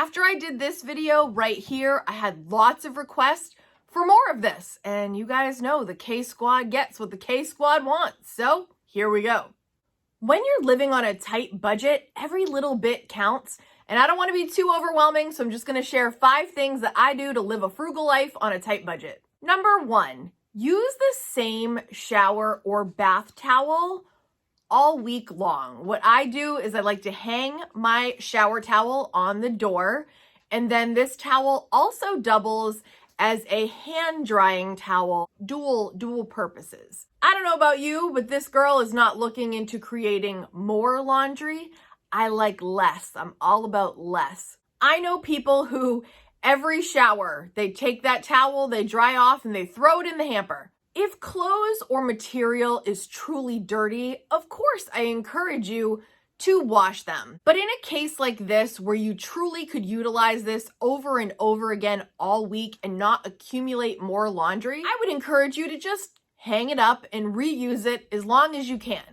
After I did this video right here, I had lots of requests for more of this. And you guys know the K-Squad gets what the K-Squad wants. So here we go. When you're living on a tight budget, every little bit counts. And I don't want to be too overwhelming, so I'm just going to share 5 things that I do to live a frugal life on a tight budget. Number 1, use the same shower or bath towel all week long. What I do is I like to hang my shower towel on the door, and then this towel also doubles as a hand drying towel, dual purposes. I don't know about you, but this girl is not looking into creating more laundry. I like less. I'm all about less. I know people who every shower, they take that towel, they dry off, and they throw it in the hamper. If clothes or material is truly dirty, of course I encourage you to wash them. But in a case like this, where you truly could utilize this over and over again all week and not accumulate more laundry, I would encourage you to just hang it up and reuse it as long as you can.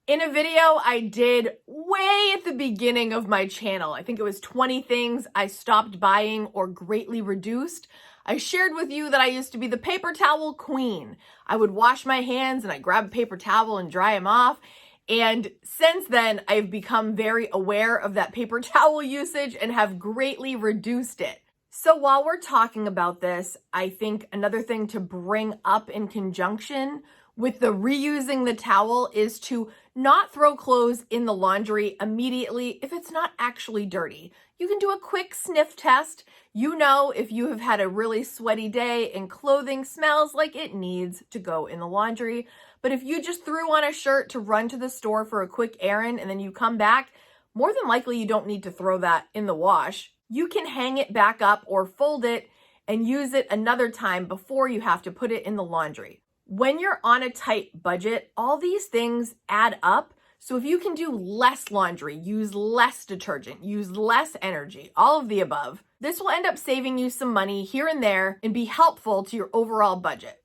In a video I did way at the beginning of my channel, I think it was 20 things I stopped buying or greatly reduced, I shared with you that I used to be the paper towel queen. I would wash my hands and I grab a paper towel and dry them off. And since then, I've become very aware of that paper towel usage and have greatly reduced it. So while we're talking about this, I think another thing to bring up in conjunction with the reusing the towel is to not throw clothes in the laundry immediately if it's not actually dirty. You can do a quick sniff test. You know if you have had a really sweaty day and clothing smells like it needs to go in the laundry. But if you just threw on a shirt to run to the store for a quick errand and then you come back, more than likely you don't need to throw that in the wash. You can hang it back up or fold it and use it another time before you have to put it in the laundry. When you're on a tight budget, all these things add up. So if you can do less laundry, use less detergent, use less energy, all of the above, this will end up saving you some money here and there and be helpful to your overall budget.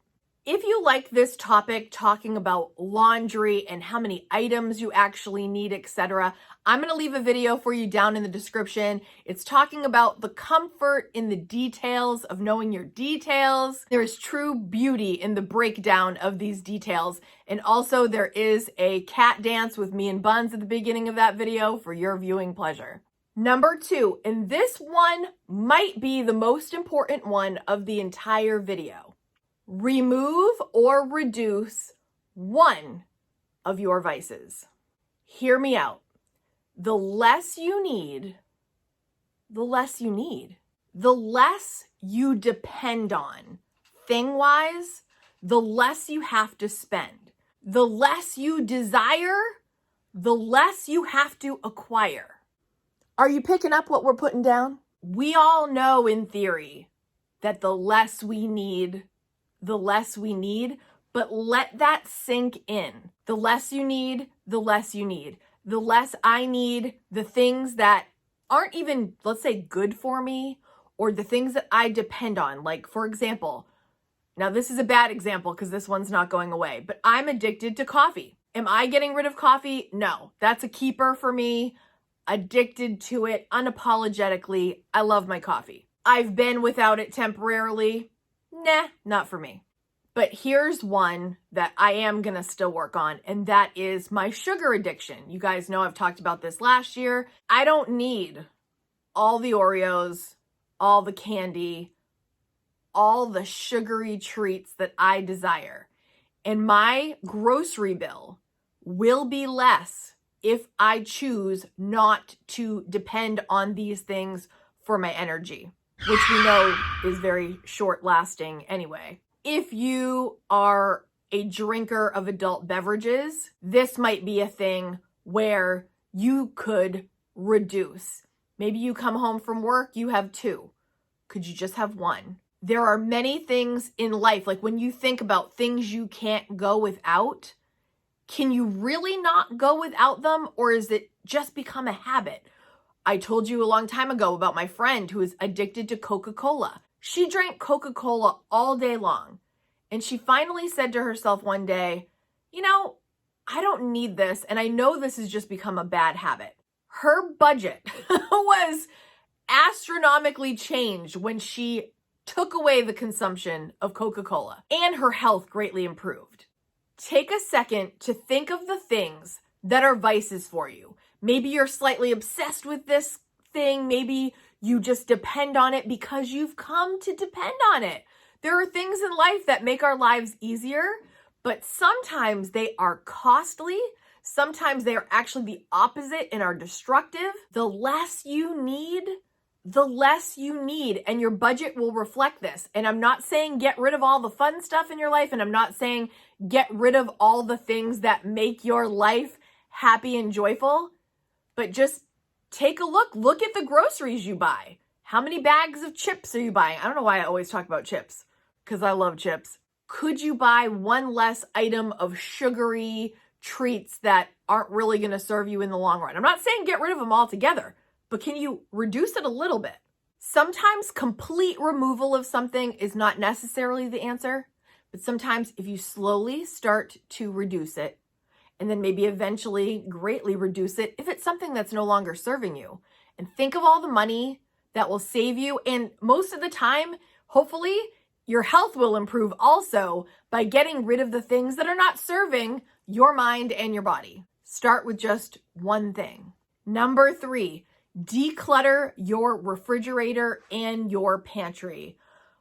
If you like this topic, talking about laundry and how many items you actually need, etc., I'm going to leave a video for you down in the description. It's talking about the comfort in the details of knowing your details. There is true beauty in the breakdown of these details. And also there is a cat dance with me and Buns at the beginning of that video for your viewing pleasure. Number 2, and this one might be the most important one of the entire video. Remove or reduce one of your vices. Hear me out. The less you need, the less you need. The less you depend on, thing-wise, the less you have to spend. The less you desire, the less you have to acquire. Are you picking up what we're putting down? We all know in theory that the less we need, but let that sink in. The less you need, the less you need. The less I need the things that aren't even, let's say, good for me, or the things that I depend on. Like, for example, now this is a bad example because this one's not going away, but I'm addicted to coffee. Am I getting rid of coffee? No, that's a keeper for me. Addicted to it unapologetically. I love my coffee. I've been without it temporarily. Nah, not for me. But here's one that I am going to still work on, and that is my sugar addiction. You guys know I've talked about this last year. I don't need all the Oreos, all the candy, all the sugary treats that I desire. And my grocery bill will be less if I choose not to depend on these things for my energy, which we know is very short-lasting anyway. If you are a drinker of adult beverages, this might be a thing where you could reduce. Maybe you come home from work, you have 2. Could you just have 1? There are many things in life, like when you think about things you can't go without, can you really not go without them, or is it just become a habit? I told you a long time ago about my friend who is addicted to Coca-Cola. She drank Coca-Cola all day long. And she finally said to herself one day, you know, I don't need this. And I know this has just become a bad habit. Her budget was astronomically changed when she took away the consumption of Coca-Cola, and her health greatly improved. Take a second to think of the things that are vices for you. Maybe you're slightly obsessed with this thing. Maybe you just depend on it because you've come to depend on it. There are things in life that make our lives easier, but sometimes they are costly. Sometimes they are actually the opposite and are destructive. The less you need, and your budget will reflect this. And I'm not saying get rid of all the fun stuff in your life, and I'm not saying get rid of all the things that make your life happy and joyful, but just take a look at the groceries you buy. How many bags of chips are you buying? I don't know why I always talk about chips, because I love chips. Could you buy one less item of sugary treats that aren't really going to serve you in the long run? I'm not saying get rid of them altogether, but can you reduce it a little bit? Sometimes complete removal of something is not necessarily the answer, but sometimes if you slowly start to reduce it, and then maybe eventually greatly reduce it if it's something that's no longer serving you, and think of all the money that will save you, and most of the time, hopefully, your health will improve also by getting rid of the things that are not serving your mind and your body. Start with just one thing. Number 3, declutter your refrigerator and your pantry.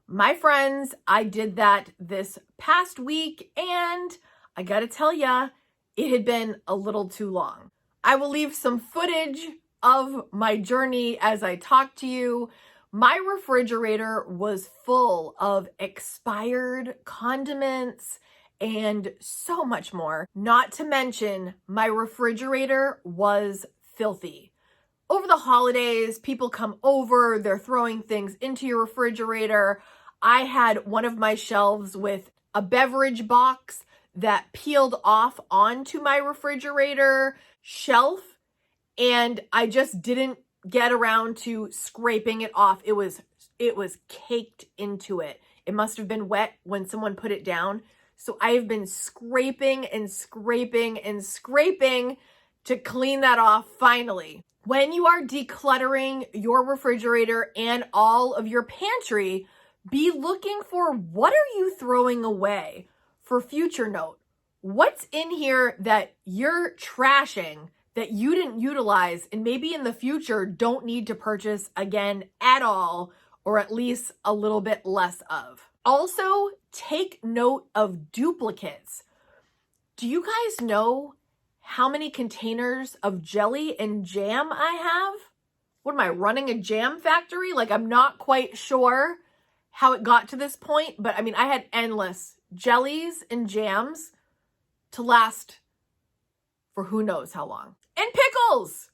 My friends, I did that this past week, and I gotta tell ya, it had been a little too long. I will leave some footage of my journey as I talk to you. My refrigerator was full of expired condiments and so much more. Not to mention, my refrigerator was filthy. Over the holidays, people come over, they're throwing things into your refrigerator. I had one of my shelves with a beverage box that peeled off onto my refrigerator shelf, and I just didn't get around to scraping it off. It was caked into it. It must have been wet when someone put it down. So I have been scraping and scraping and scraping to clean that off finally. When you are decluttering your refrigerator and all of your pantry, be looking for what are you throwing away for future note. What's in here that you're trashing that you didn't utilize and maybe in the future don't need to purchase again at all, or at least a little bit less of. Also, take note of duplicates. Do you guys know how many containers of jelly and jam I have? What am I, running a jam factory? Like, I'm not quite sure how it got to this point, but I mean, I had endless jellies and jams to last for who knows how long. And pickles!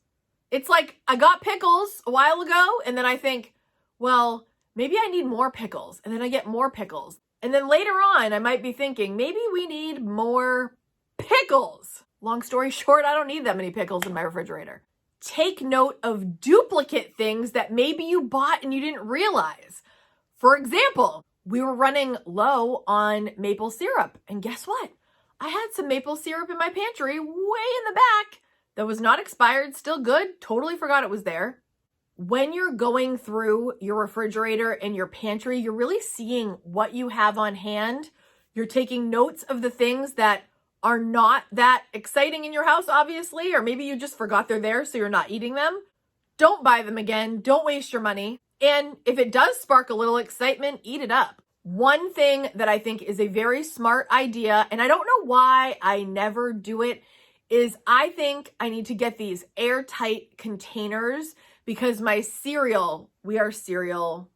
It's like, I got pickles a while ago, and then I think, well, maybe I need more pickles. And then I get more pickles. And then later on, I might be thinking, maybe we need more pickles. Long story short, I don't need that many pickles in my refrigerator. Take note of duplicate things that maybe you bought and you didn't realize. For example, we were running low on maple syrup. And guess what? I had some maple syrup in my pantry way in the back that was not expired, still good. Totally forgot it was there. When you're going through your refrigerator and your pantry, you're really seeing what you have on hand. You're taking notes of the things that are not that exciting in your house, obviously, or maybe you just forgot they're there, so you're not eating them. Don't buy them again. Don't waste your money. And if it does spark a little excitement, eat it up. One thing that I think is a very smart idea, and I don't know why I never do it, is I think I need to get these airtight containers because my cereal, we are cereal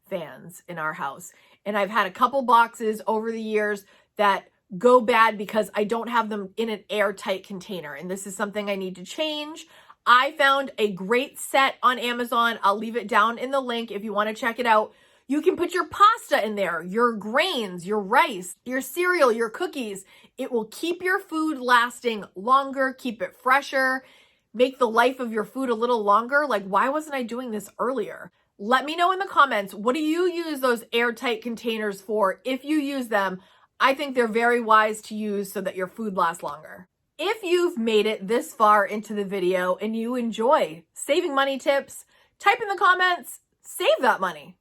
fans in our house. And I've had a couple boxes over the years that go bad because I don't have them in an airtight container. And this is something I need to change. I found a great set on Amazon. I'll leave it down in the link if you want to check it out. You can put your pasta in there, your grains, your rice, your cereal, your cookies. It will keep your food lasting longer, keep it fresher, make the life of your food a little longer. Like, why wasn't I doing this earlier? Let me know in the comments, what do you use those airtight containers for? If you use them, I think they're very wise to use so that your food lasts longer. If you've made it this far into the video and you enjoy saving money tips, Type in the comments, save that money.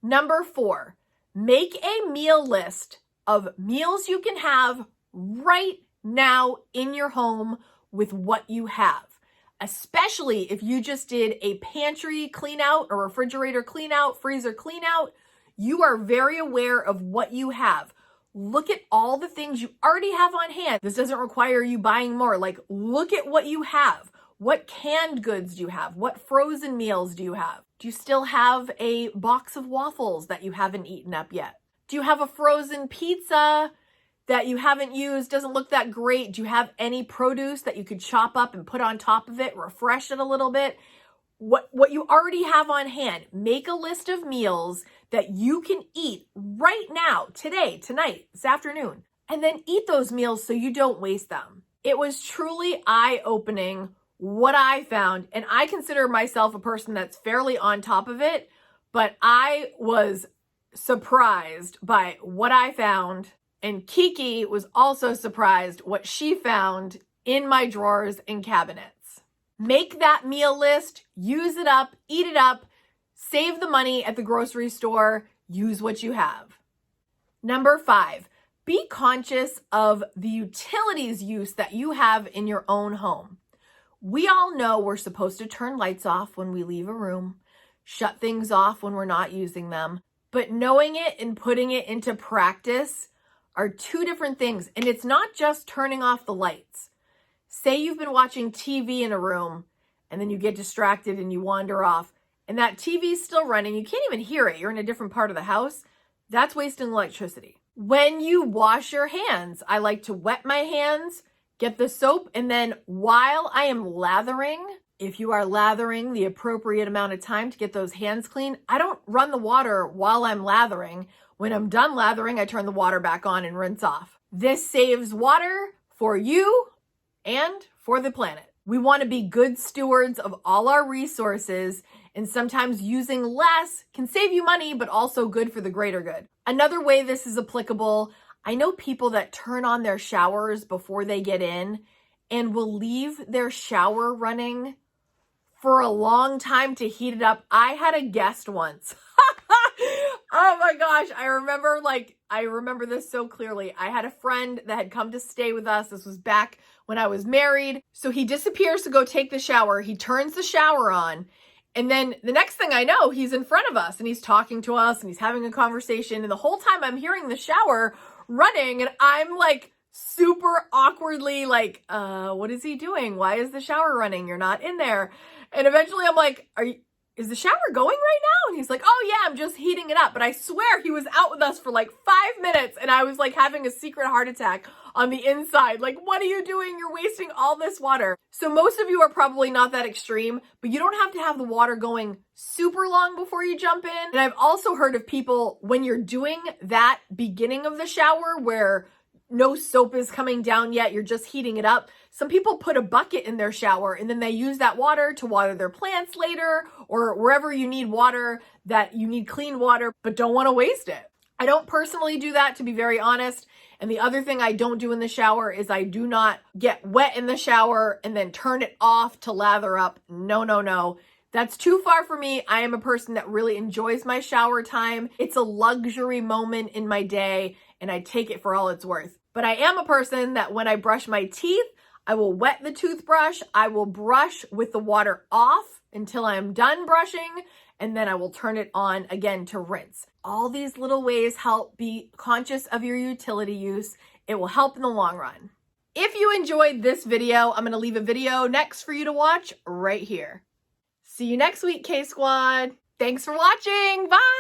Number 4, make a meal list of meals you can have right now in your home with what you have. Especially if you just did a pantry clean out, a refrigerator clean out, freezer clean out, you are very aware of what you have. Look at all the things you already have on hand. This doesn't require you buying more. Like, look at what you have. What canned goods do you have? What frozen meals do you have? Do you still have a box of waffles that you haven't eaten up yet? Do you have a frozen pizza that you haven't used, doesn't look that great? Do you have any produce that you could chop up and put on top of it, refresh it a little bit? What you already have on hand, make a list of meals that you can eat right now, today, tonight, this afternoon, and then eat those meals so you don't waste them. It was truly eye-opening what I found, and I consider myself a person that's fairly on top of it, but I was surprised by what I found, and Kiki was also surprised what she found in my drawers and cabinets. Make that meal list, use it up, eat it up, save the money at the grocery store, use what you have. Number 5, be conscious of the utilities use that you have in your own home. We all know we're supposed to turn lights off when we leave a room, shut things off when we're not using them, but knowing it and putting it into practice are two different things. And it's not just turning off the lights. Say you've been watching TV in a room and then you get distracted and you wander off and that TV is still running. You can't even hear it. You're in a different part of the house. That's wasting electricity. When you wash your hands, I like to wet my hands, get the soap, and then while I am lathering, if you are lathering the appropriate amount of time to get those hands clean, I don't run the water while I'm lathering. When I'm done lathering, I turn the water back on and rinse off. This saves water for you and for the planet. We want to be good stewards of all our resources, and sometimes using less can save you money, but also good for the greater good. Another way this is applicable, I know people that turn on their showers before they get in and will leave their shower running for a long time to heat it up. I had a guest once. Oh my gosh, I remember this so clearly. I had a friend that had come to stay with us. This was back when I was married. So he disappears to go take the shower. He turns the shower on. And then the next thing I know, he's in front of us and he's talking to us and he's having a conversation. And the whole time I'm hearing the shower running and I'm like super awkwardly like, what is he doing? Why is the shower running? You're not in there. And eventually I'm like, is the shower going right now? And he's like, oh yeah, I'm just heating it up. But I swear he was out with us for like 5 minutes and I was like having a secret heart attack on the inside. Like, what are you doing? You're wasting all this water. So most of you are probably not that extreme, but you don't have to have the water going super long before you jump in. And I've also heard of people when you're doing that beginning of the shower where no soap is coming down yet, you're just heating it up. Some people put a bucket in their shower and then they use that water to water their plants later or wherever you need water, that you need clean water, but don't want to waste it. I don't personally do that, to be very honest. And the other thing I don't do in the shower is I do not get wet in the shower and then turn it off to lather up. No, no, no. That's too far for me. I am a person that really enjoys my shower time. It's a luxury moment in my day and I take it for all it's worth. But I am a person that when I brush my teeth, I will wet the toothbrush. I will brush with the water off until I'm done brushing, and then I will turn it on again to rinse. All these little ways help be conscious of your utility use. It will help in the long run. If you enjoyed this video, I'm going to leave a video next for you to watch right here. See you next week, K-Squad. Thanks for watching. Bye.